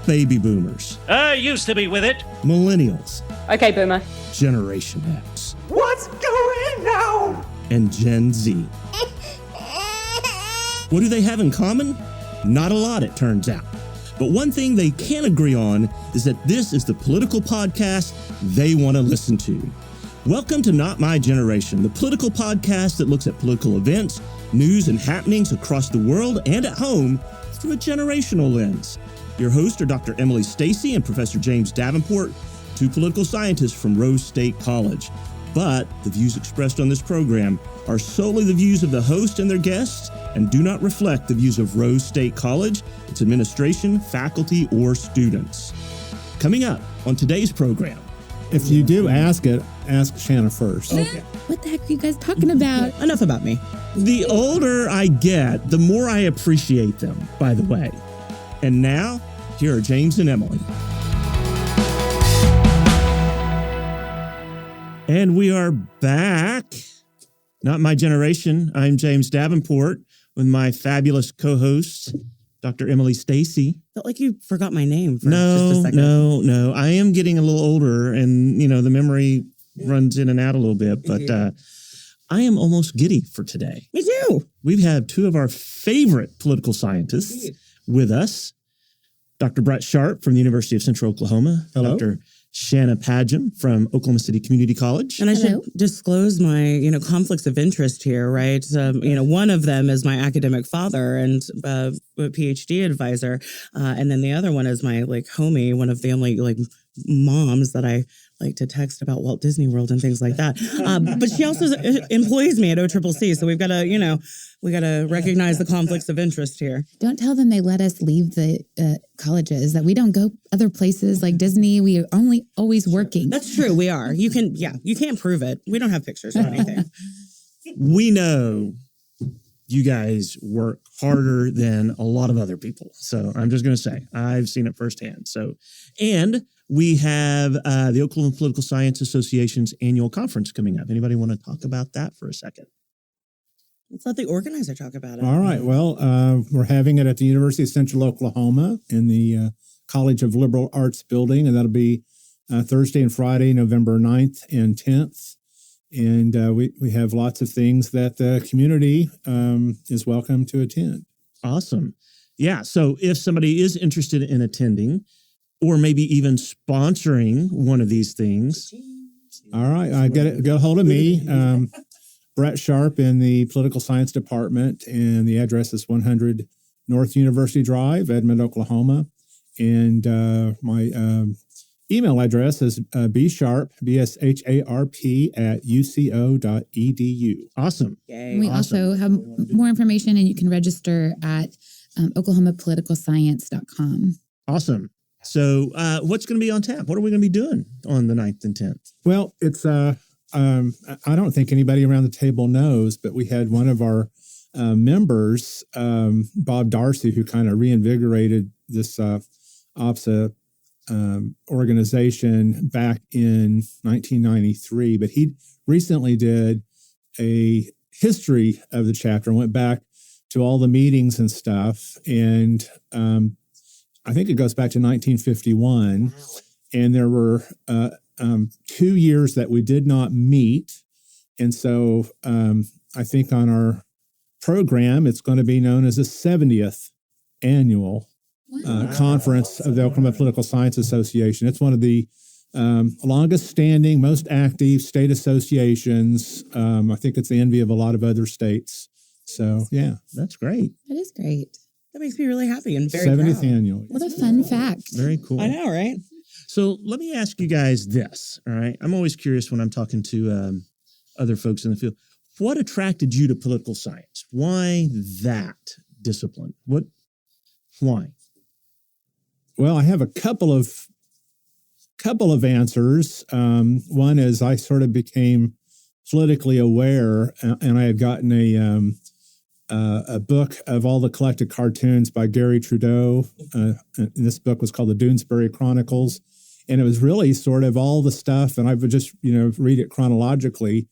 baby boomers. I used to be with it. Millennials. Okay, boomer. Generation X. What's going on? And Gen Z. What do they have in common? Not a lot, it turns out. But one thing they can agree on is that this is the political podcast they want to listen to. Welcome to Not My Generation, the political podcast that looks at political events, news, and happenings across the world and at home through a generational lens. Your hosts are Dr. Emily Stacy and Professor James Davenport, two political scientists from Rose State College. But the views expressed on this program are solely the views of the host and their guests and do not reflect the views of Rose State College, its administration, faculty, or students. Coming up on today's program. If you do ask it, ask Shanna first. Okay. What the heck are you guys talking about? Enough about me. The older I get, the more I appreciate them, by the way. And now, here are James and Emily. And we are back. Not My Generation. I'm James Davenport with my fabulous co-hosts, Dr. Emily Stacy. Felt like you forgot my name for just a second. No. I am getting a little older and, the memory runs in and out a little bit, but I am almost giddy for today. Me too. We have two of our favorite political scientists with us. Dr. Brett Sharp from the University of Central Oklahoma. Hello. Dr. Shanna Padgham from Oklahoma City Community College. And I should disclose my, conflicts of interest here, right? One of them is my academic father and a PhD advisor. And then the other one is my homie, one of the only moms that I like to text about Walt Disney World and things like that. But she also employs me at OCCC. So we've got to, we got to recognize the conflicts of interest here. Don't tell them they let us leave the colleges, that we don't go other places like Disney. We are only always working. That's true. We are. You can't prove it. We don't have pictures or anything. We know you guys work harder than a lot of other people. So I'm just going to say, I've seen it firsthand. And we have the Oklahoma Political Science Association's annual conference coming up. Anybody want to talk about that for a second? Let's let the organizer talk about it. All right. Well, we're having it at the University of Central Oklahoma in the College of Liberal Arts building, and that'll be Thursday and Friday, November 9th and 10th. And we have lots of things that the community is welcome to attend. Awesome. Yeah. So if somebody is interested in attending or maybe even sponsoring one of these things. All right. Get a hold of me, Brett Sharp in the Political Science Department. And the address is 100 North University Drive, Edmond, Oklahoma. And my email address is bsharp, BSHARP @uco.edu. Awesome. Yay. We also have more information, and you can register at oklahomapoliticalscience.com. Awesome. So what's going to be on tap? What are we going to be doing on the 9th and 10th? Well, it's I don't think anybody around the table knows, but we had one of our members, Bob Darcy, who kind of reinvigorated this OPSA organization back in 1993. But he recently did a history of the chapter and went back to all the meetings and stuff. And I think it goes back to 1951. And there were 2 years that we did not meet. And so I think on our program, it's going to be known as the 70th annual conference of the Oklahoma Political Science Association. It's one of the longest standing, most active state associations. I think it's the envy of a lot of other states. So, yeah. That's great. That is great. That makes me really happy and very 70th proud. annual. What a fun fact. Very cool. I know, right? So let me ask you guys this, all right? I'm always curious when I'm talking to other folks in the field. What attracted you to political science? Why that discipline? Why? Well, I have a couple of answers. One is I sort of became politically aware, and I had gotten a book of all the collected cartoons by Gary Trudeau. And this book was called The Doonesbury Chronicles. And it was really sort of all the stuff, and I would just, read it chronologically,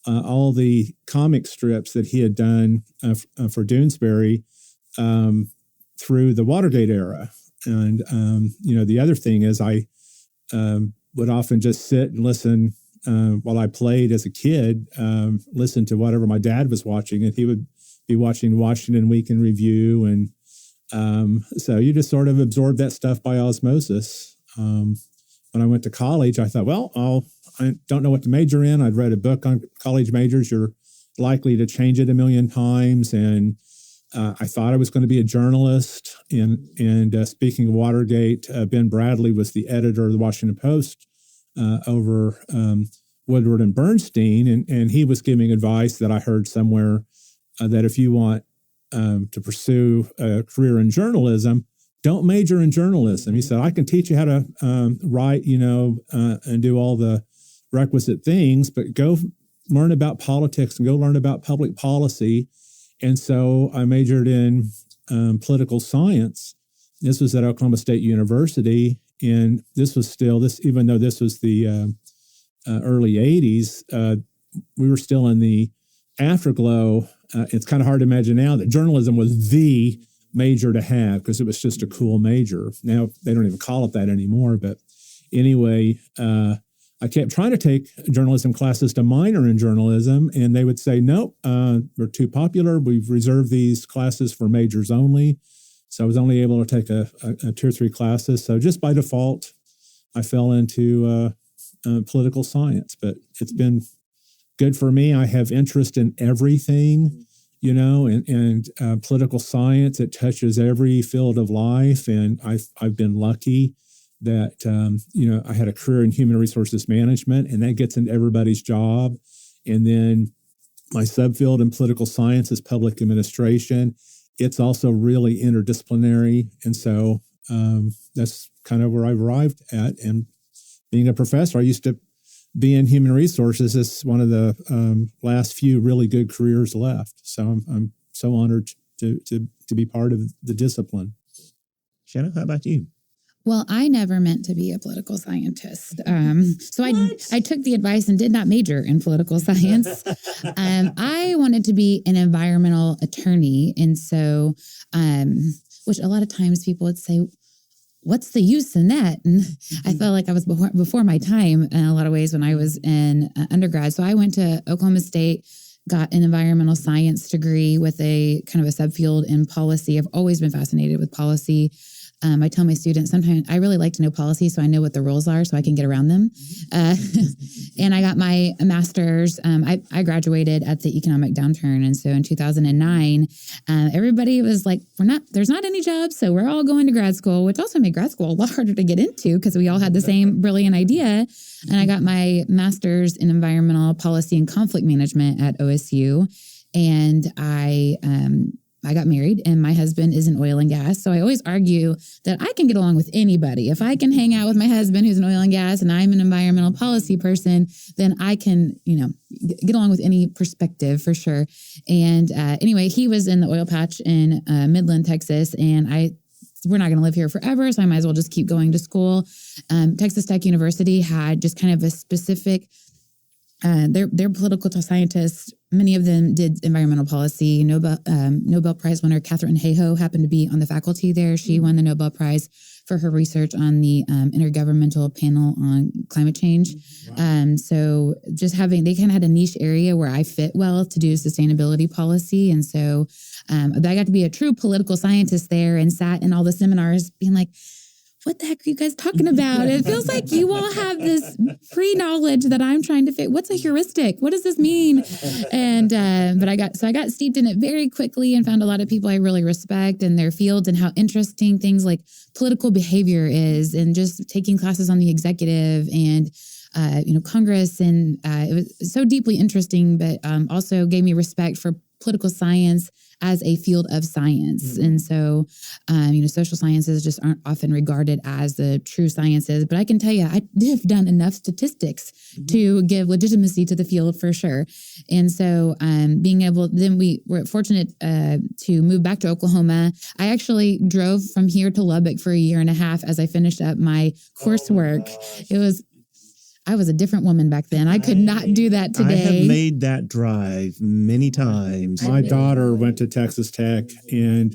all the comic strips that he had done for Doonesbury through the Watergate era. And, the other thing is I would often just sit and listen while I played as a kid, listen to whatever my dad was watching, and he would be watching Washington Week in Review. And so you just sort of absorb that stuff by osmosis. When I went to college, I thought, well, I don't know what to major in. I'd read a book on college majors. You're likely to change it a million times. And I thought I was going to be a journalist. And speaking of Watergate, Ben Bradley was the editor of the Washington Post over Woodward and Bernstein. And he was giving advice that I heard somewhere that if you want to pursue a career in journalism, don't major in journalism. He said, I can teach you how to write, and do all the requisite things, but go learn about politics and go learn about public policy. And so I majored in political science. This was at Oklahoma State University. And this was still even though this was the early 80s, we were still in the afterglow. It's kind of hard to imagine now that journalism was the major to have because it was just a cool major. Now they don't even call it that anymore. But anyway, I kept trying to take journalism classes to minor in journalism, and they would say, nope, we're too popular. We've reserved these classes for majors only. So I was only able to take a 2 or 3 classes. So just by default, I fell into political science. But it's been good for me. I have interest in everything, and political science. It touches every field of life. And I've been lucky that, I had a career in human resources management, and that gets into everybody's job. And then my subfield in political science is public administration. It's also really interdisciplinary. And so that's kind of where I've arrived at. And being a professor, I used to be in human resources as one of the last few really good careers left. So I'm so honored to be part of the discipline. Shanna, how about you? Well, I never meant to be a political scientist. So I took the advice and did not major in political science. I wanted to be an environmental attorney. And so, which a lot of times people would say, what's the use in that? And I felt like I was before my time in a lot of ways when I was in undergrad. So I went to Oklahoma State, got an environmental science degree with a kind of a subfield in policy. I've always been fascinated with policy. I tell my students sometimes I really like to know policy so I know what the rules are so I can get around them. And I got my master's. I graduated at the economic downturn. And so in 2009, everybody was like, there's not any jobs. So we're all going to grad school, which also made grad school a lot harder to get into because we all had the same brilliant idea. And I got my master's in environmental policy and conflict management at OSU. And I got married and my husband is in oil and gas. So I always argue that I can get along with anybody. If I can hang out with my husband who's in oil and gas and I'm an environmental policy person, then I can, get along with any perspective for sure. And anyway, he was in the oil patch in Midland, Texas. And we're not going to live here forever. So I might as well just keep going to school. Texas Tech University had just kind of a specific they're political scientists. Many of them did environmental policy. Nobel Prize winner Katherine Hayhoe happened to be on the faculty there. She won the Nobel Prize for her research on the Intergovernmental Panel on Climate Change. Wow. So just they kind of had a niche area where I fit well to do sustainability policy. And so I got to be a true political scientist there and sat in all the seminars being like, what the heck are you guys talking about? It feels like you all have this pre-knowledge that I'm trying to fit. What's a heuristic? What does this mean? And but I got steeped in it very quickly and found a lot of people I really respect in their fields and how interesting things like political behavior is, and just taking classes on the executive and Congress, and it was so deeply interesting, but also gave me respect for political science as a field of science. Mm-hmm. And so, social sciences just aren't often regarded as the true sciences, but I can tell you, I have done enough statistics to give legitimacy to the field for sure. And so we were fortunate to move back to Oklahoma. I actually drove from here to Lubbock for a year and a half as I finished up my coursework. I was a different woman back then. I could not do that today. I have made that drive many times. My daughter went to Texas Tech, and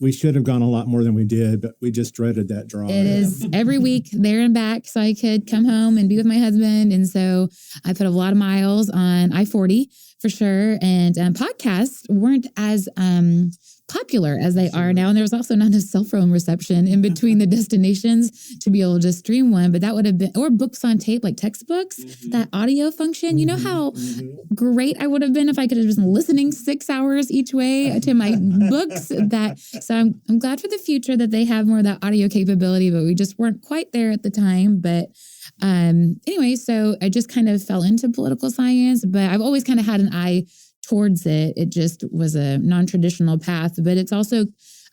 we should have gone a lot more than we did, but we just dreaded that drive. It is every week there and back so I could come home and be with my husband. And so I put a lot of miles on I-40 for sure. And podcasts weren't as popular as they are now. And there was also not enough cell phone reception in between the destinations to be able to stream one. But that would have been, or books on tape, like textbooks, that audio function. You know how great I would have been if I could have been listening 6 hours each way to my books. So I'm glad for the future that they have more of that audio capability, but we just weren't quite there at the time. But anyway, so I just kind of fell into political science, but I've always kind of had an eye towards it. It just was a non-traditional path, but it's also,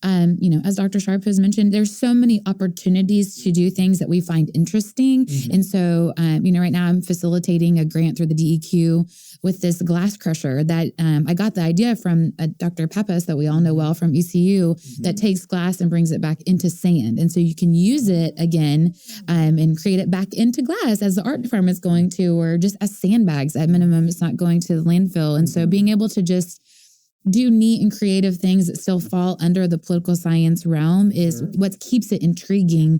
as Dr. Sharp has mentioned, there's so many opportunities to do things that we find interesting. And so, right now I'm facilitating a grant through the DEQ with this glass crusher that I got the idea from Dr. Pappas that we all know well from ECU that takes glass and brings it back into sand. And so you can use it again and create it back into glass as the art department's going to, or just as sandbags at minimum. It's not going to the landfill. And so being able to just do neat and creative things that still fall under the political science realm is what keeps it intriguing,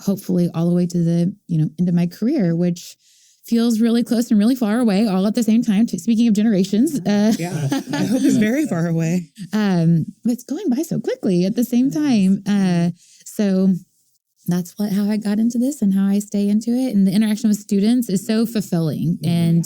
hopefully all the way to the, end of my career, which feels really close and really far away all at the same time. Speaking of generations. I hope it's very far away. But it's going by so quickly at the same time. So that's how I got into this and how I stay into it. And the interaction with students is so fulfilling. And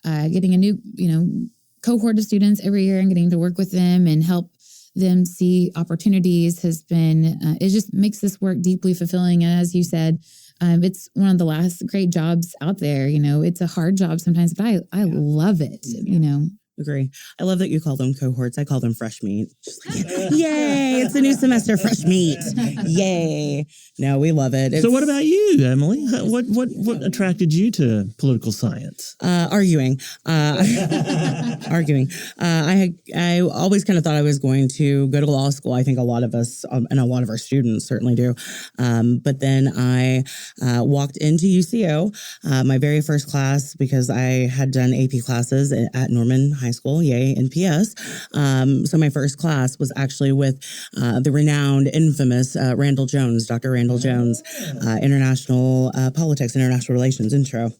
getting a new, cohort of students every year and getting to work with them and help them see opportunities has been, it just makes this work deeply fulfilling. And as you said, it's one of the last great jobs out there. It's a hard job sometimes, but I love it, Agree. I love that you call them cohorts. I call them fresh meat. Yay, it's a new semester, fresh meat. Yay. No, we love it. So what about you, Emily? What attracted you to political science? Arguing. Arguing. I always kind of thought I was going to go to law school. I think a lot of us and a lot of our students certainly do. But then I walked into UCO, my very first class, because I had done AP classes at Norman High School, yay, NPS. So my first class was actually with the renowned, infamous Randall Jones, Dr. Randall Jones, International Politics, International Relations intro.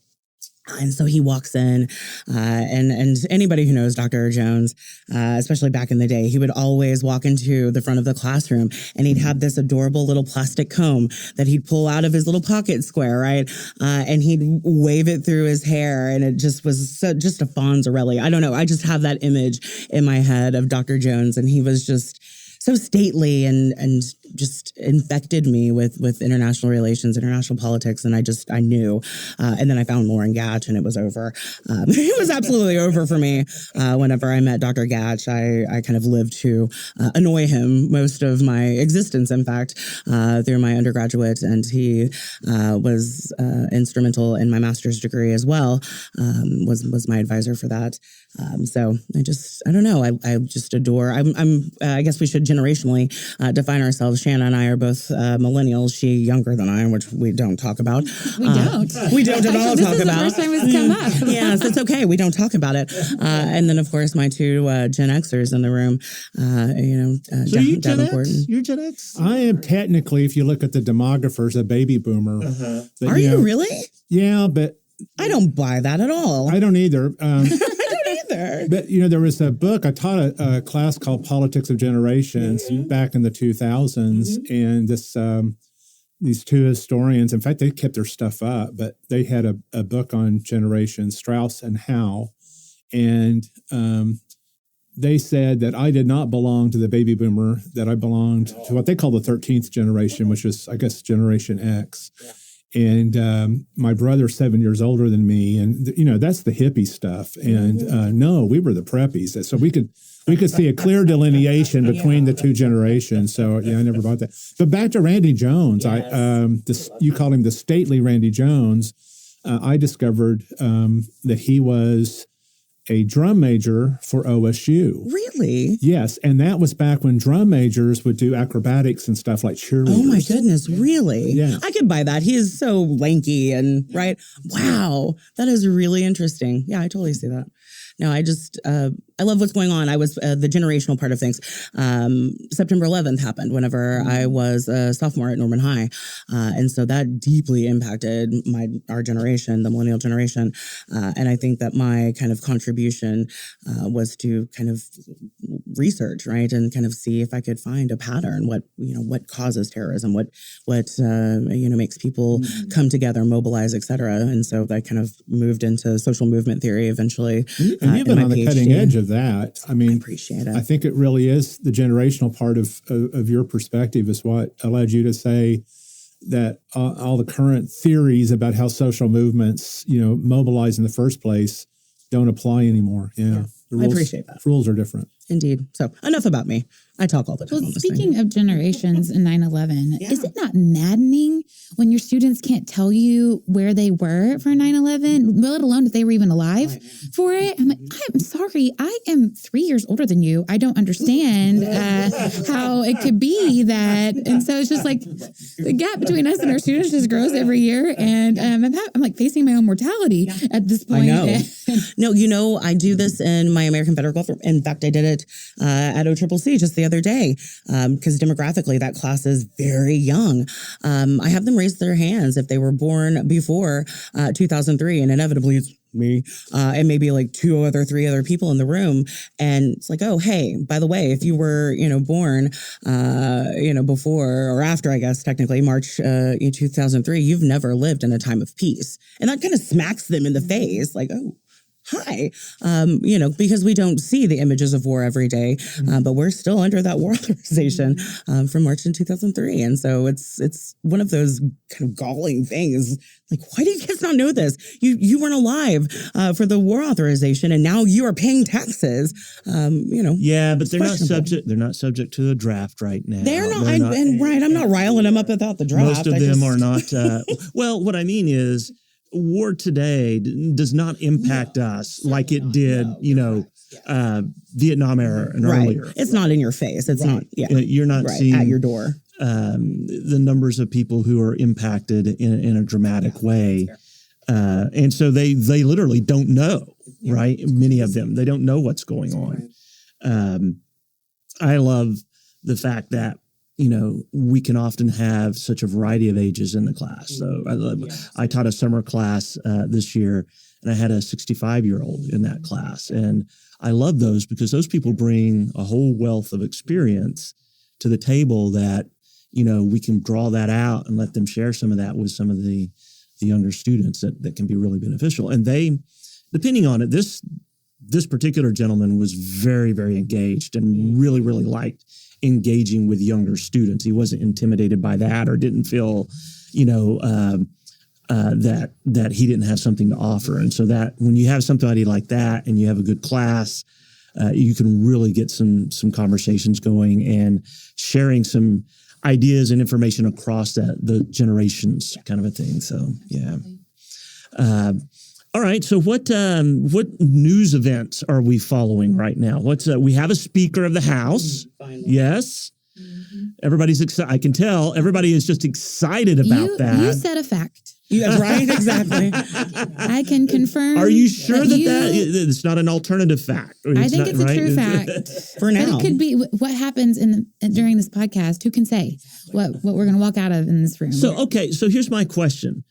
And so he walks in, and anybody who knows Dr. Jones, especially back in the day, he would always walk into the front of the classroom and he'd have this adorable little plastic comb that he'd pull out of his little pocket square, right? And he'd wave it through his hair, and it just was just a Fonzarelli. I don't know. I just have that image in my head of Dr. Jones, and he was just so stately and just infected me with international relations, international politics. And I knew. And then I found Lauren Gatch, and it was over. It was absolutely over for me. Whenever I met Dr. Gatch, I kind of lived to annoy him most of my existence, in fact, through my undergraduate. And he was instrumental in my master's degree as well, was my advisor for that. So I don't know. I just adore, I guess we should generationally define ourselves. Shanna and I are both millennials. She younger than I, which we don't talk about. We don't. We don't at all talk about. This is the first time it's come up. Yes, it's okay. We don't talk about it. And then, of course, my two Gen Xers in the room. So you Gen X? You're Gen X? I am technically, if you look at the demographers, a baby boomer. But, Are you really? Yeah, but I don't buy that at all. I don't either. Either. But, there was a book, I taught a class called Politics of Generations back in the 2000s. And these two historians, in fact, they kept their stuff up, but they had a book on generations, Strauss and Howe. And they said that I did not belong to the baby boomer, that I belonged to what they call the 13th generation, which is, I guess, Generation X. Yeah. And my brother's 7 years older than me, and that's the hippie stuff. And no, we were the preppies, so we could see a clear delineation between the two generations. So I never bought that. But back to Randy Jones, yes. You called him the stately Randy Jones. I discovered that he was a drum major for OSU. Really? Yes, and that was back when drum majors would do acrobatics and stuff like cheerleaders. Oh my goodness, really? Yeah. I could buy that. He is so lanky and, right? Wow, that is really interesting. Yeah, I totally see that. No, I just, I love what's going on. I was the generational part of things. September 11th happened whenever I was a sophomore at Norman High. And so that deeply impacted our generation, the millennial generation. And I think that my kind of contribution was to kind of research, right, and kind of see if I could find a pattern, what causes terrorism, what makes people come together, mobilize, et cetera. And so that kind of moved into social movement theory eventually. And you've been on the cutting edge of that. I mean, I appreciate it. I think it really is the generational part of your perspective is what allowed you to say that all the current theories about how social movements, mobilize in the first place don't apply anymore. Yeah. The rules, I appreciate that. Rules are different. Indeed. So enough about me. I talk all the time. Well, speaking of generations and 9/11, is it not maddening when your students can't tell you where they were for 9/11, let alone if they were even alive for it? I'm like, I'm sorry. I am 3 years older than you. I don't understand how it could be that. And so it's just like the gap between us and our students just grows every year. And I'm like facing my own mortality at this point. I know. No, I do this in my American Federal Government. In fact, I did it at OCCC just the other day because demographically that class is very young. I have them raise their hands if they were born before 2003, and inevitably it's me and maybe like three other people in the room. And it's like, oh, hey, by the way, if you were, born, before or after, I guess, technically March 2003, you've never lived in a time of peace. And that kind of smacks them in the face like, oh, hi, because we don't see the images of war every day, but we're still under that war authorization from March in 2003. And so it's one of those kind of galling things. Like, why do you guys not know this? You weren't alive for the war authorization, and now you are paying taxes. Yeah, but they're not subject. They're not subject to the draft right now. They're not. I'm not riling them up about the draft. Most of them are not. Well, what I mean is, war today does not impact us like it did, Vietnam era and earlier. It's not in your face. It's not. Yeah, you're not seeing at your door the numbers of people who are impacted in a dramatic way, and so they literally don't know. Right, many of them they don't know what's going on. I love the fact that we can often have such a variety of ages in the class. So I taught a summer class this year, and I had a 65-year-old in that class. And I love those because those people bring a whole wealth of experience to the table that, we can draw that out and let them share some of that with some of the younger students that can be really beneficial. And they, depending on it, this particular gentleman was very, very engaged and really, really liked engaging with younger students. He wasn't intimidated by that or didn't feel, that he didn't have something to offer. And so that when you have somebody like that and you have a good class, you can really get some conversations going and sharing some ideas and information across the generations kind of a thing. So, yeah. All right. So what news events are we following right now? We have a Speaker of the House. Finally. Yes. Mm-hmm. Everybody's excited. I can tell everybody is just excited about that. You said a fact. Yeah, right. Exactly. I can confirm. Are you sure that it's not an alternative fact? I think it's a true fact for now. But it could be what happens during this podcast. Who can say what we're going to walk out of in this room? So here's my question.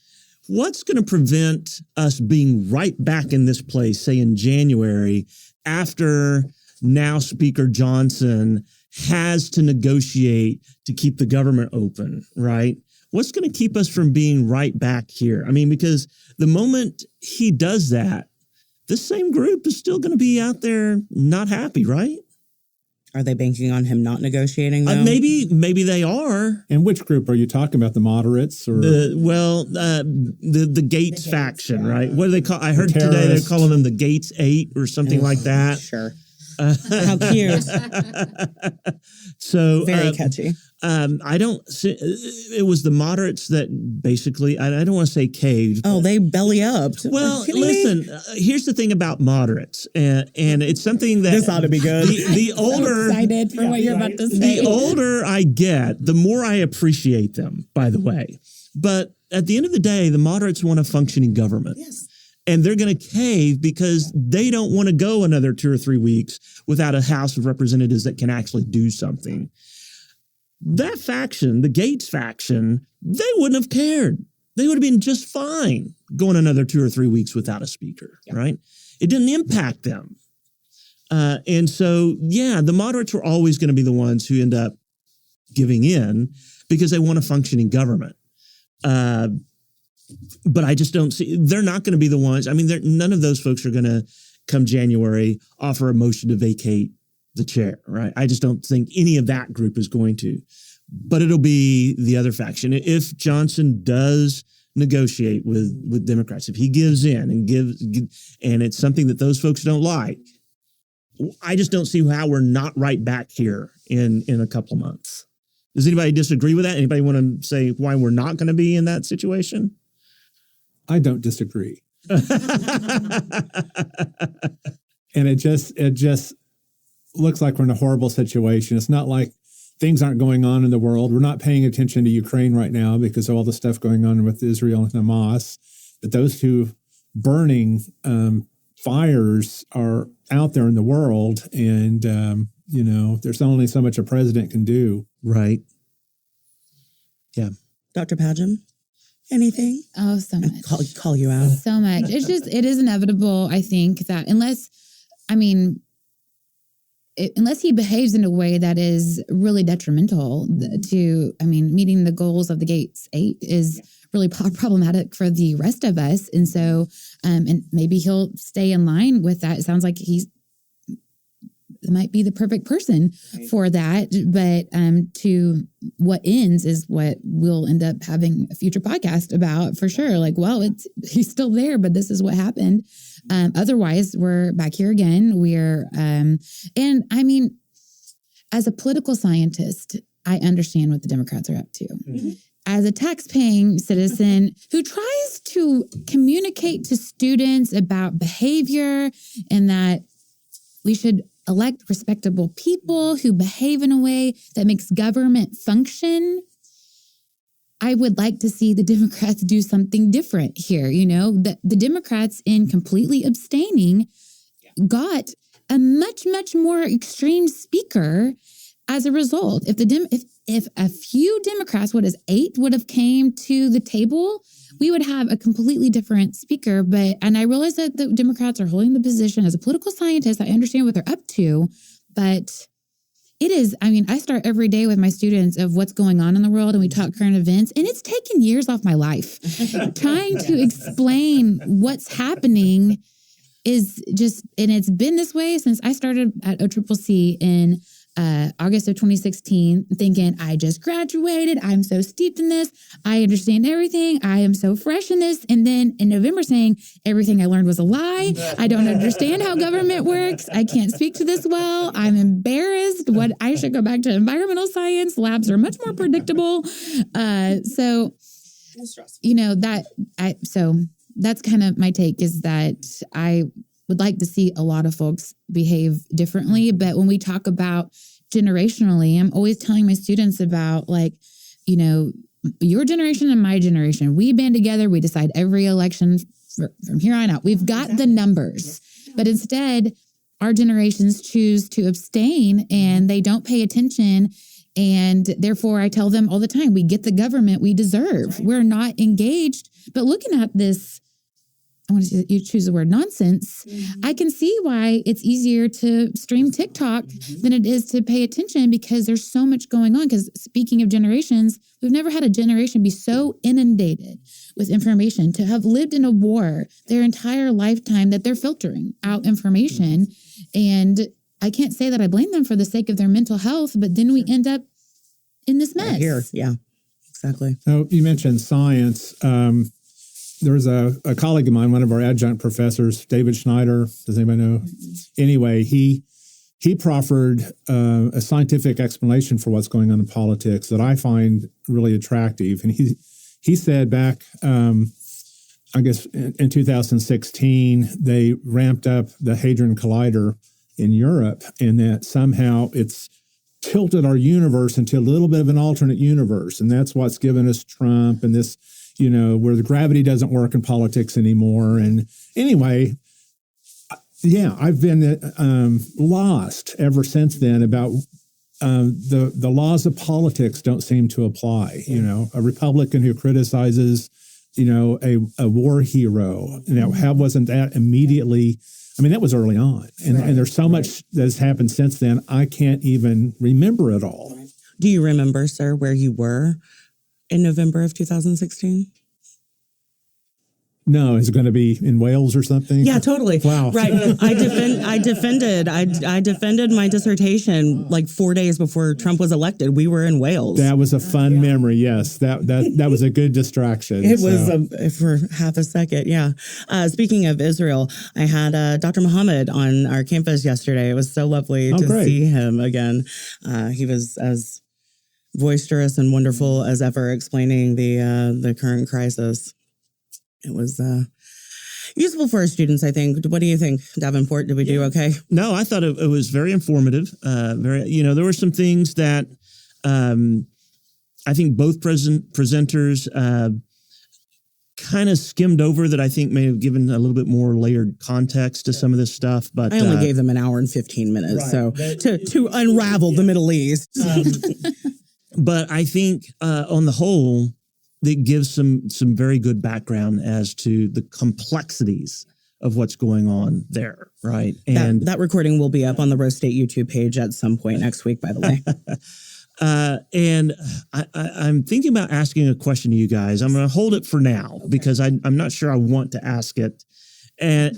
What's going to prevent us being right back in this place, say in January, after now Speaker Johnson has to negotiate to keep the government open, right? What's going to keep us from being right back here? I mean, because the moment he does that, this same group is still going to be out there not happy, right? Are they banking on him not negotiating, though? Maybe they are. And which group are you talking about? The moderates or the Gates faction, right? What do they call? I heard today they're calling them the Gates 8 or something like that. Sure. How cute. So very catchy. I don't see, it was the moderates that basically, I don't want to say caved. Oh, they belly upped. Well, listen, here's the thing about moderates, and it's something that this ought to be good. The older, I'm excited for what you're about to say. The older I get, the more I appreciate them, by the way. But at the end of the day, the moderates want a functioning government. Yes. And they're going to cave because they don't want to go another 2 or 3 weeks without a House of Representatives that can actually do something. That faction, the Gates faction, they wouldn't have cared. They would have been just fine going another 2 or 3 weeks without a speaker, right? It didn't impact them. And so, the moderates were always going to be the ones who end up giving in because they want a functioning government. But I just don't see, they're not going to be the ones. I mean, none of those folks are going to come January offer a motion to vacate the chair, right? I just don't think any of that group is going to. But it'll be the other faction. If Johnson does negotiate with Democrats, if he gives in and it's something that those folks don't like, I just don't see how we're not right back here in a couple of months. Does anybody disagree with that? Anybody want to say why we're not going to be in that situation? I don't disagree. And it just looks like we're in a horrible situation. It's not like things aren't going on in the world. We're not paying attention to Ukraine right now because of all the stuff going on with Israel and Hamas. But those two burning fires are out there in the world. And, there's only so much a president can do. Right. Yeah. Dr. Padgham, anything? Oh, so much. Call you out. So much. It is inevitable, I think, that unless he behaves in a way that is really detrimental to, meeting the goals of the Gates 8 is really problematic for the rest of us. And so, and maybe he'll stay in line with that. It sounds like he might be the perfect person for that. But to what ends is what we'll end up having a future podcast about for sure. Like, well, he's still there, but this is what happened. Otherwise, we're back here again. As a political scientist, I understand what the Democrats are up to. Mm-hmm. As a tax-paying citizen who tries to communicate to students about behavior and that we should elect respectable people who behave in a way that makes government function, I would like to see the Democrats do something different here. The Democrats, in completely abstaining, got a much, much more extreme speaker as a result. If a few Democrats, 8 would have came to the table, we would have a completely different speaker. And I realize that the Democrats are holding the position. As a political scientist, I understand what they're up to, but it is, I start every day with my students of what's going on in the world, and we talk current events, and it's taken years off my life. Trying to explain what's happening is just, and it's been this way since I started at OCCC in August of 2016, thinking I just graduated. I'm so steeped in this. I understand everything. I am so fresh in this. And then in November saying everything I learned was a lie. I don't understand how government works. I can't speak to this well. I'm embarrassed. I should go back to environmental science. Labs are much more predictable. So that's kind of my take, is that I would like to see a lot of folks behave differently. But when we talk about generationally, I'm always telling my students about your generation and my generation. We band together. We decide every election from here on out. We've got the numbers. But instead, our generations choose to abstain and they don't pay attention. And therefore, I tell them all the time, we get the government we deserve. We're not engaged. But looking at this, I want to you choose the word nonsense. Mm-hmm. I can see why it's easier to stream TikTok than it is to pay attention, because there's so much going on. Because speaking of generations, we've never had a generation be so inundated with information, to have lived in a war their entire lifetime, that they're filtering out information. And I can't say that I blame them for the sake of their mental health, but then we end up in this mess. Here, yeah, exactly. So you mentioned science. There was a colleague of mine, one of our adjunct professors, David Schneider. Does anybody know? Anyway, he proffered a scientific explanation for what's going on in politics that I find really attractive. And he said back, I guess in 2016, they ramped up the Hadron Collider in Europe, and that somehow it's tilted our universe into a little bit of an alternate universe. And that's what's given us Trump and this where the gravity doesn't work in politics anymore. And anyway, yeah, I've been lost ever since then about the laws of politics don't seem to apply. A Republican who criticizes, a war hero, how wasn't that immediately? I mean, that was early on. And there's so much that's happened since then, I can't even remember it all. Do you remember, sir, where you were in November of 2016? No, is it going to be in Wales or something? Yeah, totally. Wow. Right. I defended my dissertation like 4 days before Trump was elected. We were in Wales. That was a fun memory. Yes, that was a good distraction. It was for half a second. Yeah. Speaking of Israel, I had Dr. Muhammad on our campus yesterday. It was so lovely to see him again. He was as boisterous and wonderful as ever, explaining the current crisis. It was useful for our students, I think. What do you think, Davenport? Did we do okay? No, I thought it was very informative. There were some things that I think both presenters kind of skimmed over that I think may have given a little bit more layered context to some of this stuff. But I only gave them an hour and 15 minutes, so to unravel the Middle East. But I think on the whole, that gives some very good background as to the complexities of what's going on there, right? And that recording will be up on the Rose State YouTube page at some point next week, by the way. And I'm thinking about asking a question to you guys. I'm going to hold it for now because I'm not sure I want to ask it. And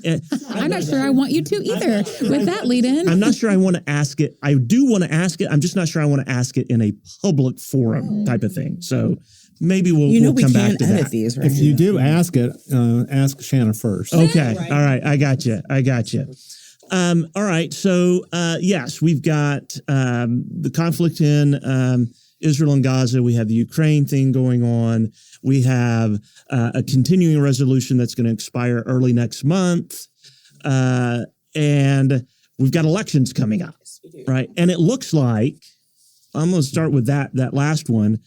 I'm not sure I want you to either with that lead in. I'm not sure I want to ask it. I do want to ask it. I'm just not sure I want to ask it in a public forum type of thing. So maybe we'll come back to that. These, right? If you do ask it, ask Shanna first. Okay. Right. All right. I got you. All right. So, yes, we've got the conflict in Israel and Gaza. We have the Ukraine thing going on. We have a continuing resolution that's going to expire early next month. And we've got elections coming up, right? And it looks like, I'm going to start with that last one.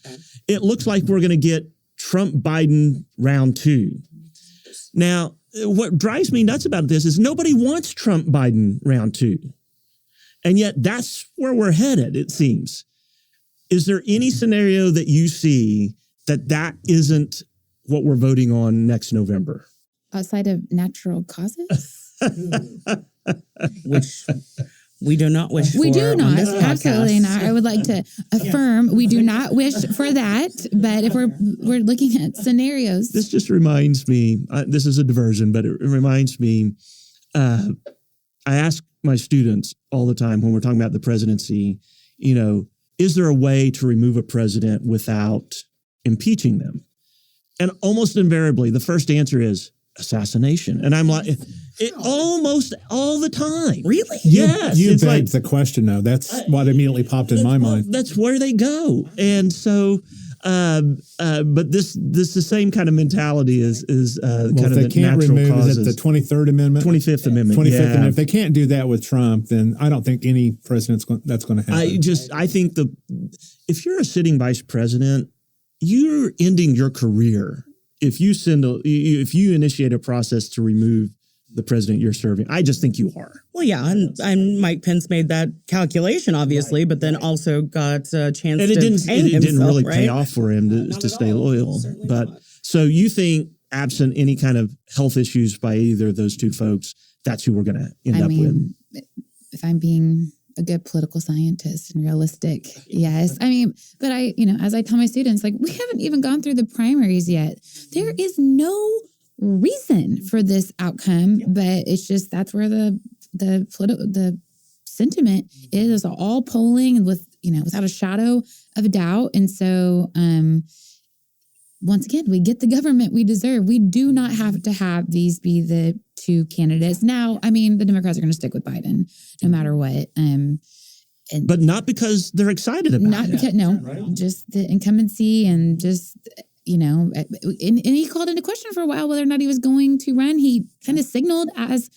It looks like we're going to get Trump-Biden round 2. Now, what drives me nuts about this is nobody wants Trump-Biden round 2. And yet that's where we're headed, it seems. Is there any scenario that you see that isn't what we're voting on next November? Outside of natural causes? Which we do not wish for. We do not. Absolutely podcast. not. I would like to affirm we do not wish for that. But if we're looking at scenarios. This just reminds me, this is a diversion, but it reminds me, I ask my students all the time when we're talking about the presidency, is there a way to remove a president without impeaching them? And almost invariably, the first answer is assassination. And I'm like, it almost all the time. Really? Yes. You it's begged the question, though. That's what immediately popped in my mind. That's where they go. And so, but this the same kind of mentality is kind of the natural causes. Is it the 23rd Amendment? 25th Amendment. 25th yeah. Amendment. If they can't do that with Trump, then I don't think any president's that's going to happen. I think if you're a sitting vice president, you're ending your career if you initiate a process to remove the president you're serving. I just think you are. Well, yeah, and Mike Pence made that calculation, obviously, but then also got a chance and to it didn't really right? pay off for him to stay loyal. But so you think, absent any kind of health issues by either of those two folks, that's who we're going to end up with? If I'm being a good political scientist and realistic, yes. I mean, but as I tell my students, like, we haven't even gone through the primaries yet. There is no reason for this outcome, but it's just that's where the sentiment is all polling and without a shadow of a doubt. And so once again, we get the government we deserve. We do not have to have these be the two candidates. Now, I mean, the Democrats are going to stick with Biden no matter what. But not because they're excited about it. Just the incumbency and just, and he called into question for a while whether or not he was going to run. He kind of signaled as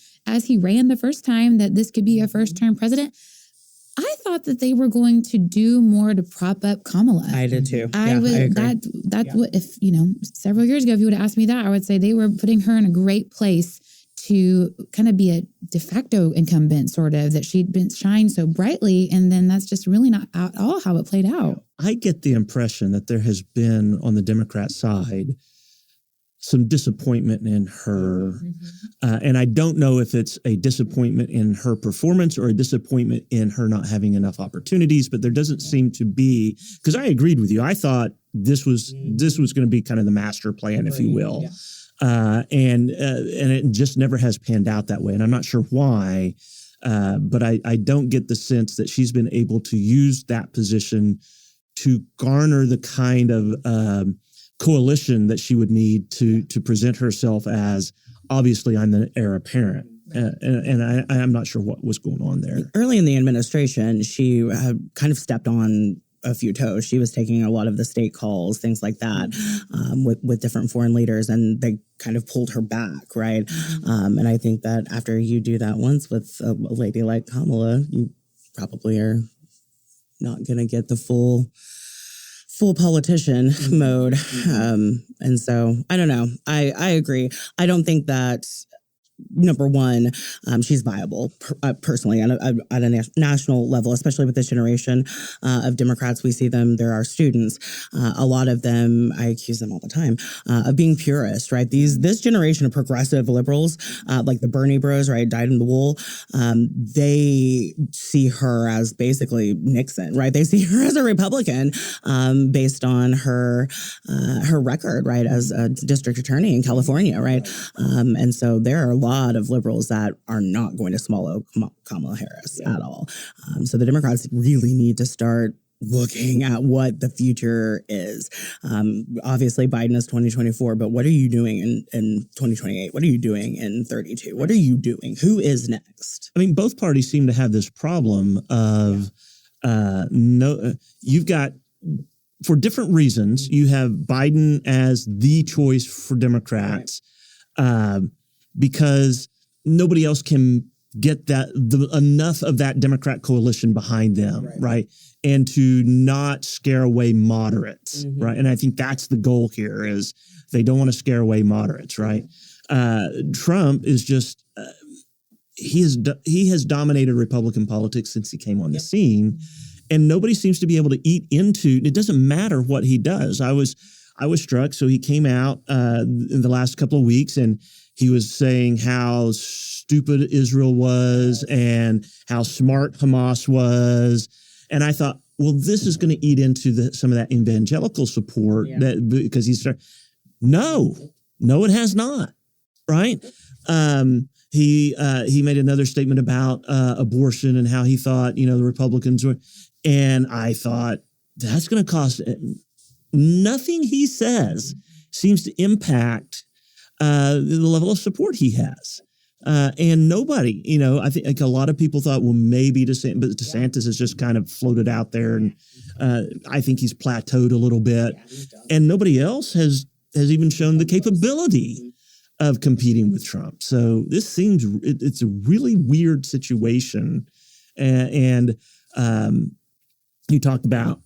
he ran the first time that this could be a first-term president. I thought that they were going to do more to prop up Kamala. I did too. I agree. That's what, if, several years ago, if you would have asked me that, I would say they were putting her in a great place to kind of be a de facto incumbent, sort of, that she'd been shined so brightly. And then that's just really not at all how it played out. I get the impression that there has been on the Democrat side some disappointment in her. And I don't know if it's a disappointment in her performance or a disappointment in her not having enough opportunities, but there doesn't seem to be, because I agreed with you. I thought this was going to be kind of the master plan, if you will. And it just never has panned out that way. And I'm not sure why, but I don't get the sense that she's been able to use that position to garner the kind of coalition that she would need to present herself as, obviously, I'm the heir apparent. And I'm not sure what was going on there. Early in the administration, she kind of stepped on a few toes. She was taking a lot of the state calls, things like that, with different foreign leaders, and they kind of pulled her back, right? And I think that after you do that once with a lady like Kamala, you probably are not going to get the full politician mode. And so I don't know. I agree. I don't think that, number one, she's viable personally at a national level, especially with this generation of Democrats. We see them. There are students. A lot of them, I accuse them all the time of being purist, right? This generation of progressive liberals, like the Bernie bros, right, dyed in the wool, they see her as basically Nixon, right? They see her as a Republican based on her record, right, as a district attorney in California, right? And so there are a lot of liberals that are not going to swallow Kamala Harris at all. So the Democrats really need to start looking at what the future is. Obviously, Biden is 2024, but what are you doing in 2028? What are you doing in 32? What are you doing? Who is next? I mean, both parties seem to have this problem of you've got, for different reasons, you have Biden as the choice for Democrats. Because nobody else can get enough of that Democrat coalition behind them, right? And to not scare away moderates, right? And I think that's the goal here, is they don't want to scare away moderates, right? Trump is just, he has dominated Republican politics since he came on the scene, and nobody seems to be able to eat into, it doesn't matter what he does. I was struck, so he came out in the last couple of weeks, and he was saying how stupid Israel was and how smart Hamas was. And I thought, well, this is going to eat into some of that evangelical support because he started. No, it has not. Right. He made another statement about abortion and how he thought, the Republicans were. And I thought, that's going to cost. Nothing he says seems to impact the level of support he has. And nobody, I think like a lot of people thought, well, maybe DeSantis has just kind of floated out there. And I think he's plateaued a little bit. And nobody else has even shown the capability of competing with Trump. So this seems, it's a really weird situation. And you talked about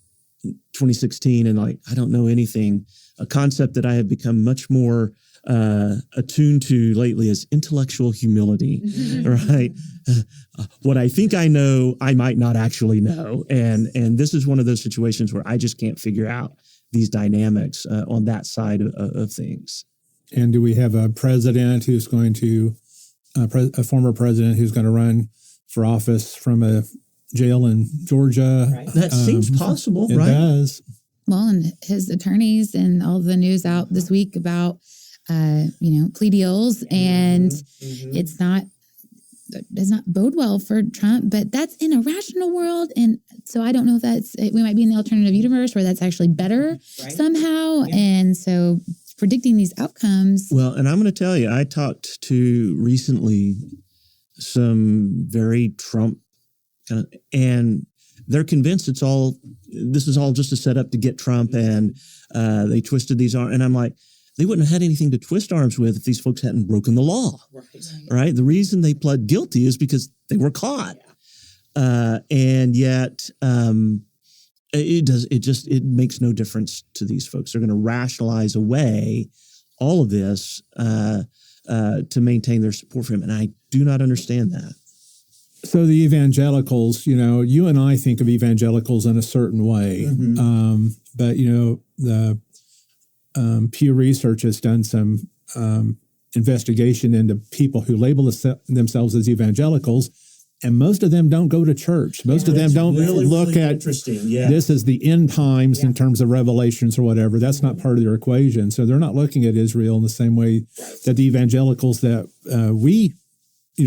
2016 and I don't know anything, a concept that I have become much more attuned to lately is intellectual humility, right? What I think I know, I might not actually know. And this is one of those situations where I just can't figure out these dynamics on that side of things. And do we have a president who's going to, a former president who's going to run for office from a jail in Georgia? Right. That seems possible, it right? It does. Well, and his attorneys and all the news out this week about plea deals, and it does not bode well for Trump, but that's in a rational world. And so I don't know if we might be in the alternative universe where that's actually better somehow. Yeah. And so predicting these outcomes. Well, and I'm going to tell you, I talked to recently some very Trump and they're convinced this is all just a setup to get Trump, and they twisted these arms. And I'm like, they wouldn't have had anything to twist arms with if these folks hadn't broken the law, right? The reason they pled guilty is because they were caught. and yet it makes no difference to these folks. They're going to rationalize away all of this to maintain their support for him, and I do not understand that. So the evangelicals, you and I think of evangelicals in a certain way, but the Pew Research has done some investigation into people who label themselves as evangelicals, and most of them don't go to church. Most of them don't look at this as the end times in terms of revelations or whatever. That's not part of their equation. So they're not looking at Israel in the same way that the evangelicals that we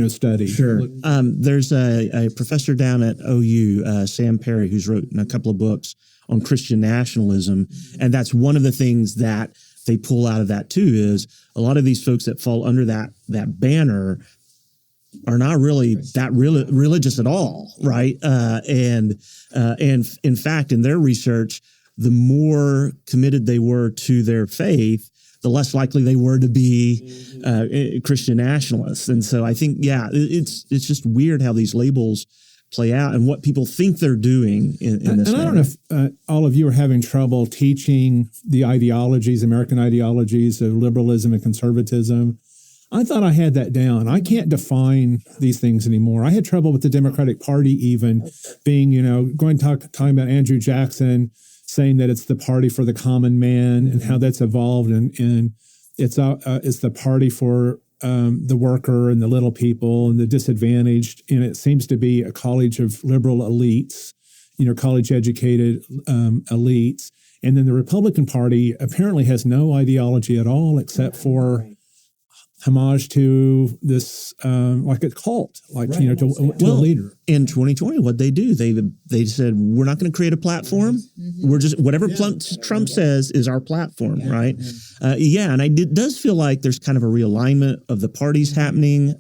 study. Sure. There's a professor down at OU, Sam Perry, who's written a couple of books on Christian nationalism. And that's one of the things that they pull out of that too, is a lot of these folks that fall under that banner are not really that religious at all, right? And in fact, in their research, the more committed they were to their faith, the less likely they were to be Christian nationalists. And so I think, it's just weird how these labels play out and what people think they're doing in this. And I don't know if all of you are having trouble teaching the ideologies, American ideologies of liberalism and conservatism. I thought I had that down. I can't define these things anymore. I had trouble with the Democratic Party even being, talking about Andrew Jackson saying that it's the party for the common man and how that's evolved, and it's the party for the worker and the little people and the disadvantaged, and it seems to be a college of liberal elites, college-educated elites, and then the Republican Party apparently has no ideology at all except for homage to this, like a cult, to a leader. In 2020, what they do, they said, we're not going to create a platform. We're just, whatever Trump says is our platform, right? And it does feel like there's kind of a realignment of the parties happening.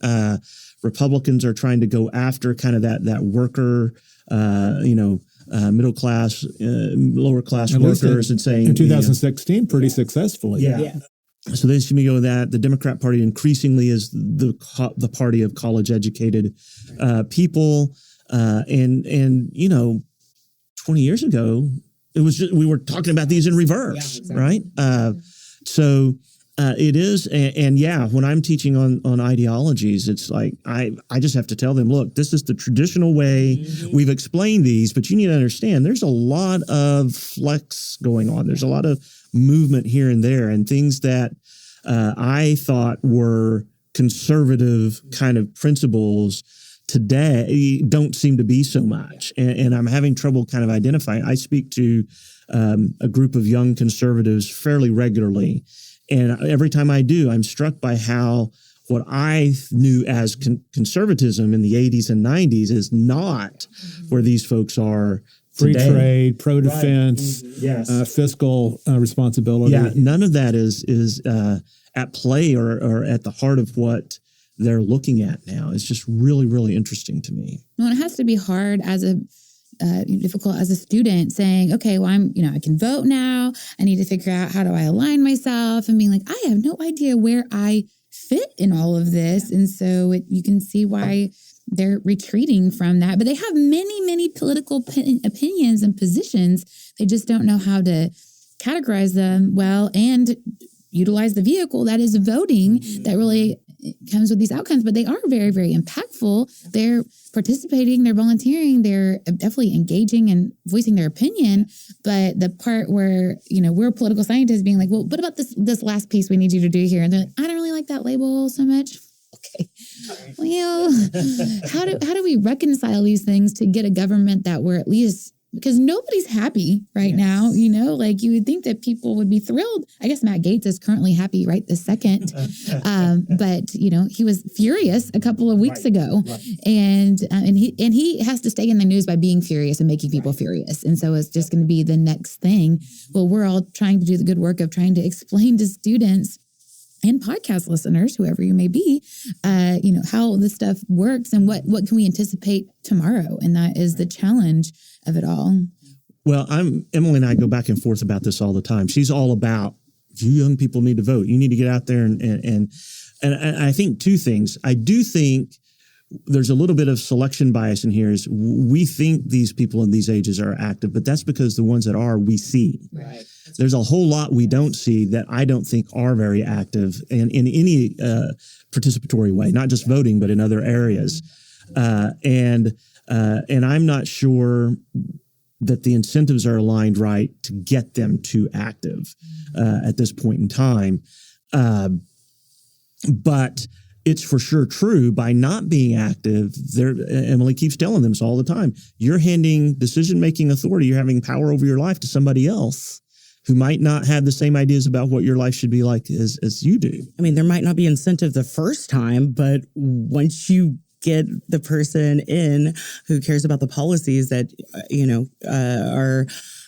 Republicans are trying to go after kind of that worker, middle class, lower class workers, and saying in 2016 pretty successfully. Yeah. So they seem to go with that. The Democrat Party increasingly is the party of college-educated people, and 20 years ago it was just, we were talking about these in reverse, right? So it is, and when I'm teaching on ideologies, it's like I just have to tell them, look, this is the traditional way we've explained these, but you need to understand there's a lot of flex going on. There's a lot of movement here and there, and things that I thought were conservative kind of principles today don't seem to be so much. And I'm having trouble kind of identifying. I speak to a group of young conservatives fairly regularly, and every time I do, I'm struck by how what I knew as conservatism in the 80s and 90s is not where these folks are free today. Trade, pro-defense, fiscal responsibility. Yeah, none of that is at play or at the heart of what they're looking at now. It's just really, really interesting to me. Well, it has to be hard difficult as a student saying, okay, well, I can vote now. I need to figure out how do I align myself, and being like, I have no idea where I fit in all of this. And so you can see why they're retreating from that. But they have many, many political opinions and positions. They just don't know how to categorize them well and utilize the vehicle that is voting that really comes with these outcomes. But they are very, very impactful. They're participating, they're volunteering, they're definitely engaging and voicing their opinion. But the part where, we're political scientists being like, well, what about this last piece we need you to do here? And they're like, I don't really like that label so much. Okay. Well, how do we reconcile these things to get a government that we're at least, because nobody's happy right now, like you would think that people would be thrilled. I guess Matt Gaetz is currently happy right this second. But he was furious a couple of weeks ago. And he has to stay in the news by being furious and making people furious. And so it's just going to be the next thing. Well, we're all trying to do the good work of trying to explain to students and podcast listeners, whoever you may be, how this stuff works and what can we anticipate tomorrow. And that is the challenge of it all. Well, Emily and I go back and forth about this all the time. She's all about, you young people need to vote. You need to get out there and I think two things. I do think there's a little bit of selection bias in here. Is we think these people in these ages are active, but that's because the ones that are, we see. Right. There's a whole lot we don't see that I don't think are very active in any participatory way, not just voting, but in other areas. And I'm not sure that the incentives are aligned right to get them too active at this point in time. But it's for sure true, by not being active, Emily keeps telling them this all the time, you're handing decision-making authority, you're having power over your life to somebody else who might not have the same ideas about what your life should be like as you do. I mean, there might not be incentive the first time, but once you get the person in who cares about the policies that, are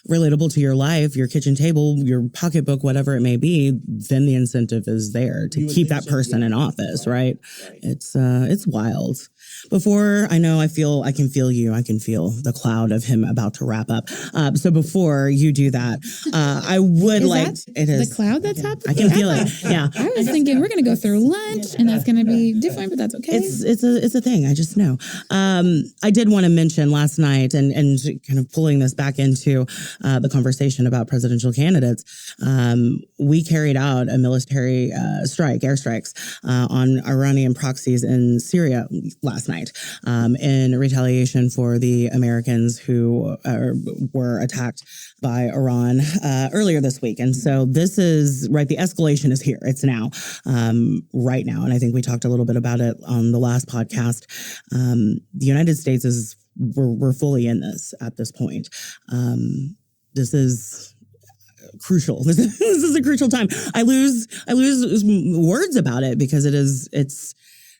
relatable to your life, your kitchen table, your pocketbook, whatever it may be, then the incentive is there to keep that person in office, right? It's wild. Before, I can feel you. I can feel the cloud of him about to wrap up. So before you do that, I would it is the cloud that's happening? I can feel it. Yeah. I was thinking we're going to go through lunch and that's going to be different, but that's okay. It's a thing. I just know. I did want to mention last night and kind of pulling this back into the conversation about presidential candidates. We carried out a military airstrikes on Iranian proxies in Syria last night in retaliation for the Americans who were attacked by Iran earlier this week. And so this is right. The escalation is here. It's now, right now. And I think we talked a little bit about it on the last podcast. The United States we're fully in this at this point. This is crucial. This is a crucial time. I lose words about it because it's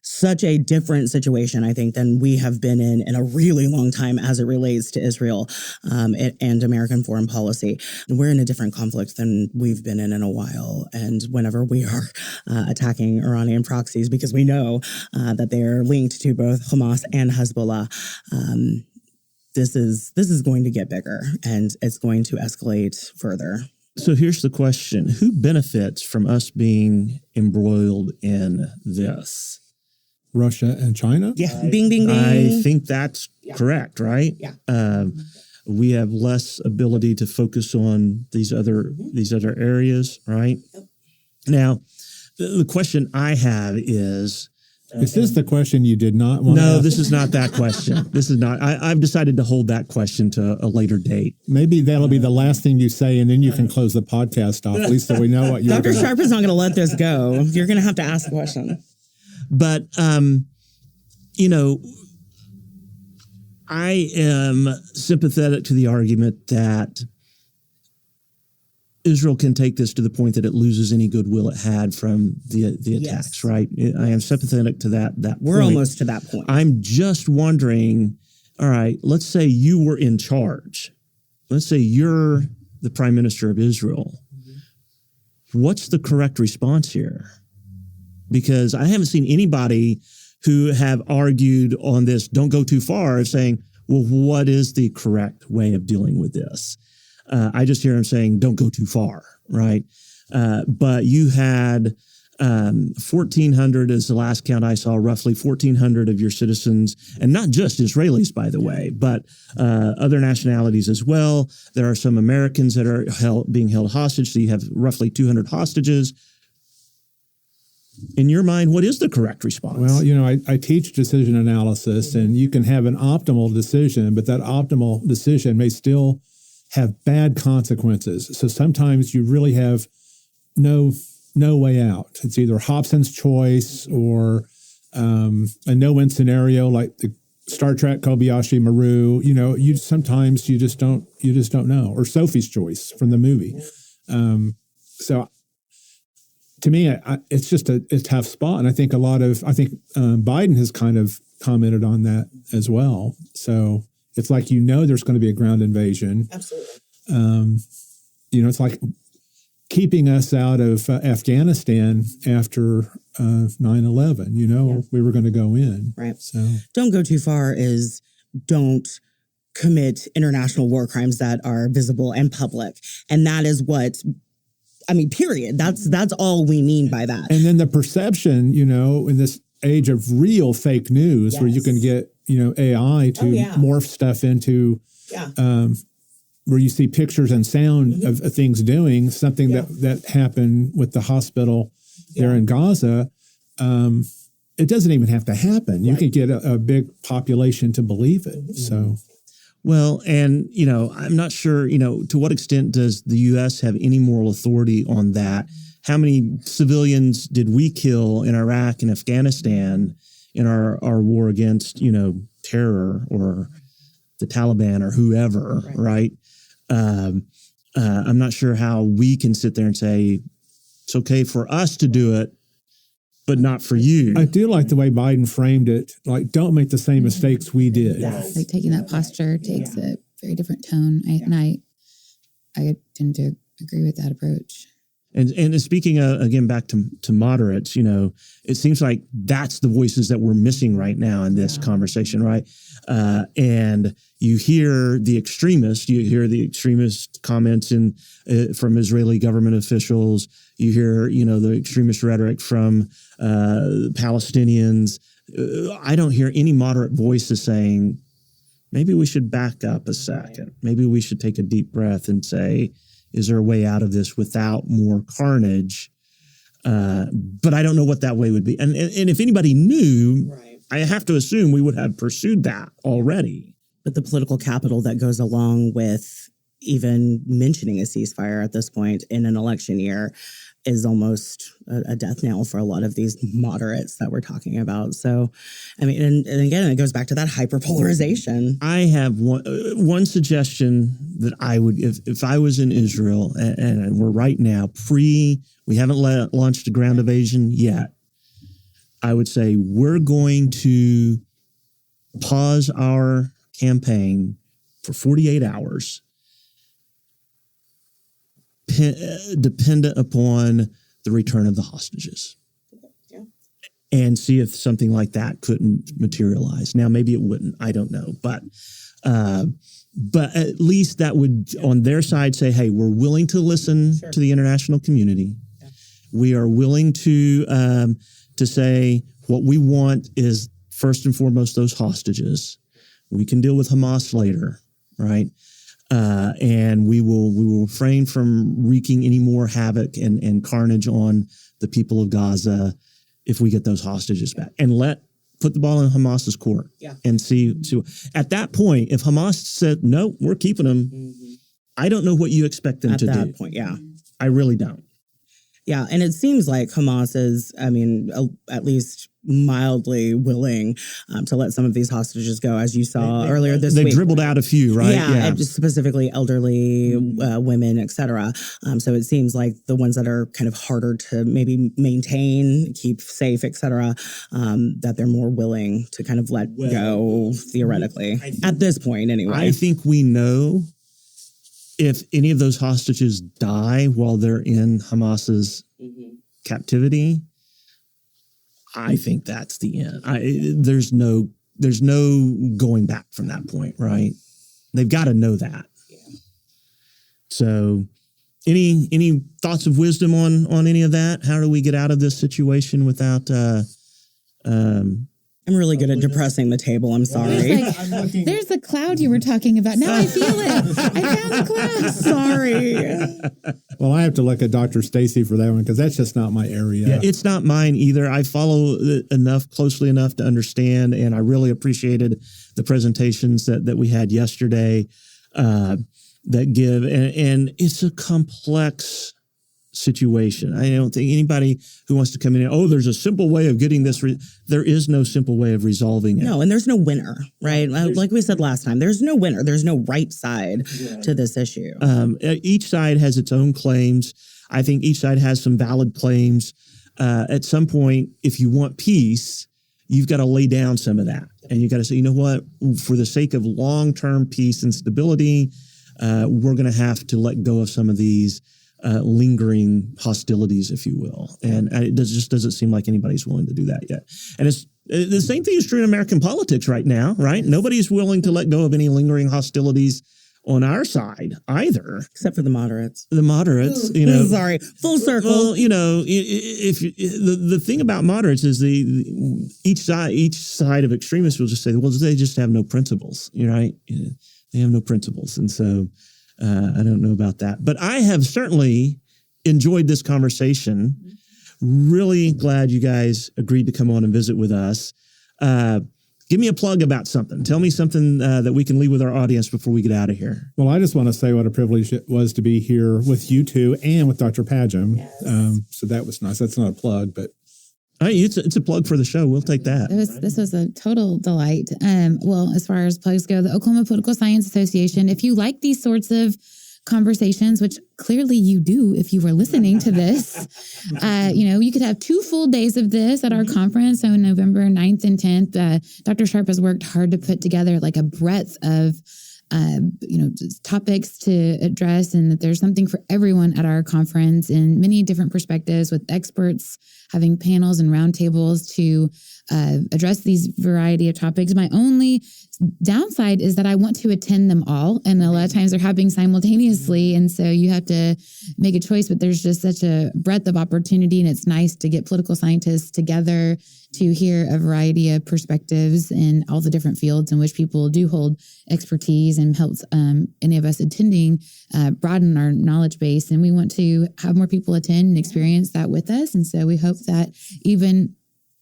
such a different situation, I think, than we have been in a really long time as it relates to Israel and American foreign policy. We're in a different conflict than we've been in a while. And whenever we are attacking Iranian proxies, because we know that they are linked to both Hamas and Hezbollah, this is going to get bigger and it's going to escalate further. So here's the question. Who benefits from us being embroiled in this? Russia and China? Yeah. Bing, bing, bing. I think that's correct, right? Yeah. We have less ability to focus on these other areas, right? Yep. Now, the question I have is this the question you did not want to ask? This is not that question. This is not. I've decided to hold that question to a later date. Maybe that'll be the last thing you say, and then you can close the podcast off, at least so we know what you're Dr. Sharp is not going to let this go. You're going to have to ask the question. But, I am sympathetic to the argument that Israel can take this to the point that it loses any goodwill it had from the attacks, right? I am sympathetic to that We're point. almost to that point. I'm just wondering, all right, let's say you were in charge. Let's say you're the prime minister of Israel. What's the correct response here? Because I haven't seen anybody who have argued on this, don't go too far, saying, well, what is the correct way of dealing with this? I just hear him saying, don't go too far, right? But you had 1,400 is the last count I saw, roughly 1,400 of your citizens, and not just Israelis, by the way, but other nationalities as well. There are some Americans that are being held hostage, so you have roughly 200 hostages. In your mind, what is the correct response? Well, I teach decision analysis, and you can have an optimal decision, but that optimal decision may still have bad consequences. So sometimes you really have no way out. It's either Hobson's choice or a no-win scenario like the Star Trek Kobayashi Maru. You sometimes you just don't know. Or Sophie's Choice from the movie. So to me, it's just a tough spot, and I think Biden has kind of commented on that as well. So it's like there's going to be a ground invasion. Absolutely. It's like keeping us out of Afghanistan after 9/11. We were going to go in. Right. So don't go too far is don't commit international war crimes that are visible and public, and that is what. Period. That's all we mean by that. And then the perception, in this age of real fake news where you can get, AI to morph stuff into, where you see pictures and sound of things doing something that happened with the hospital there in Gaza. It doesn't even have to happen. You can get a big population to believe it. So. Well, and, I'm not sure, to what extent does the U.S. have any moral authority on that? How many civilians did we kill in Iraq and Afghanistan in our war against, terror or the Taliban or whoever, right? I'm not sure how we can sit there and say it's okay for us to do it, but not for you. I do like the way Biden framed it. Like, don't make the same mistakes we did. Yes. Like taking that posture takes a very different tone. I tend to agree with that approach. And speaking again back to moderates, it seems like that's the voices that we're missing right now in this conversation, right? And you hear the extremists, comments from Israeli government officials. You hear, the extremist rhetoric from Palestinians. I don't hear any moderate voices saying, maybe we should back up a second. Maybe we should take a deep breath and say, is there a way out of this without more carnage? But I don't know what that way would be. And if anybody knew, I have to assume we would have pursued that already. But the political capital that goes along with even mentioning a ceasefire at this point in an election year is almost a death knell for a lot of these moderates that we're talking about. So, I mean, and again, it goes back to that hyperpolarization. I have one suggestion that I would, if I was in Israel and we're right now we haven't launched a ground invasion yet, I would say we're going to pause our campaign for 48 hours dependent upon the return of the hostages and see if something like that couldn't materialize. Now, maybe it wouldn't. I don't know. But at least that would, on their side, say, hey, we're willing to listen to the international community. Yeah. We are willing to say what we want is, first and foremost, those hostages. We can deal with Hamas later, right? And we will refrain from wreaking any more havoc and carnage on the people of Gaza if we get those hostages back. And put the ball in Hamas's court and see. At that point, if Hamas said, no, we're keeping them, I don't know what you expect them to do. At that point, I really don't. Yeah, and it seems like Hamas is, at least mildly willing to let some of these hostages go, as you saw earlier this week. They dribbled out a few, right? Yeah. And just specifically elderly women, et cetera. So it seems like the ones that are kind of harder to maybe maintain, keep safe, et cetera, that they're more willing to kind of let go, theoretically, at this point anyway. I think we know if any of those hostages die while they're in Hamas's captivity, I think that's the end. There's no going back from that point, right? They've got to know that. Yeah. So, any thoughts of wisdom on any of that? How do we get out of this situation without? I'm really good at depressing the table. I'm sorry. There's the cloud you were talking about. Now I feel it. I found the cloud. Sorry. Well, I have to look at Dr. Stacy for that one because that's just not my area. Yeah, it's not mine either. I follow it closely enough to understand, and I really appreciated the presentations that we had yesterday that give, and it's a complex situation. I don't think anybody who wants to come in, there's a simple way of getting this. There is no simple way of resolving it. No, and there's no winner, right? Like we said last time, there's no winner. There's no right side to this issue. Each side has its own claims. I think each side has some valid claims. At some point, if you want peace, you've got to lay down some of that. And you got to say, you know what, for the sake of long-term peace and stability, we're going to have to let go of some of these lingering hostilities, if you will. And it just doesn't seem like anybody's willing to do that yet. And it's the same thing is true in American politics right now, right? Nobody's willing to let go of any lingering hostilities on our side either. Except for the moderates. The moderates, Sorry, full circle. Well, if the thing about moderates is each side of extremists will just say, well, they just have no principles. You're right. They have no principles. And so I don't know about that. But I have certainly enjoyed this conversation. Really glad you guys agreed to come on and visit with us. Give me a plug about something. Tell me something that we can leave with our audience before we get out of here. Well, I just want to say what a privilege it was to be here with you two and with Dr. Padgham. Yes. So that was nice. That's not a plug, but it's a plug for the show. We'll take that. This was a total delight. Well, as far as plugs go, the Oklahoma Political Science Association, if you like these sorts of conversations, which clearly you do if you were listening to this, you could have 2 full days of this at our conference. So November 9th and 10th, Dr. Sharp has worked hard to put together like a breadth of just topics to address, and that there's something for everyone at our conference in many different perspectives, with experts having panels and roundtables to address these variety of topics. My only downside is that I want to attend them all, and a lot of times they're happening simultaneously, and so you have to make a choice, but there's just such a breadth of opportunity, and it's nice to get political scientists together to hear a variety of perspectives in all the different fields in which people do hold expertise, and helps any of us attending broaden our knowledge base. And we want to have more people attend and experience that with us. And so we hope that even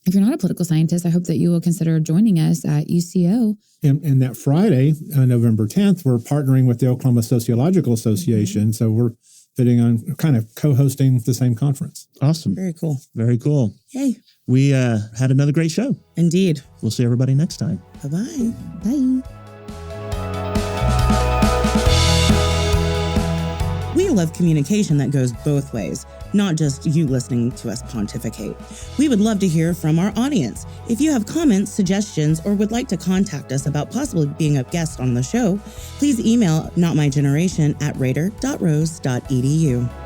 if you're not a political scientist, I hope that you will consider joining us at UCO. And that Friday, November 10th, we're partnering with the Oklahoma Sociological Association. So we're putting on, kind of co-hosting the same conference. Awesome. Very cool. Very cool. Yay. We had another great show. Indeed. We'll see everybody next time. Bye-bye. Bye. We love communication that goes both ways, not just you listening to us pontificate. We would love to hear from our audience. If you have comments, suggestions, or would like to contact us about possibly being a guest on the show, please email notmygeneration@raider.rose.edu.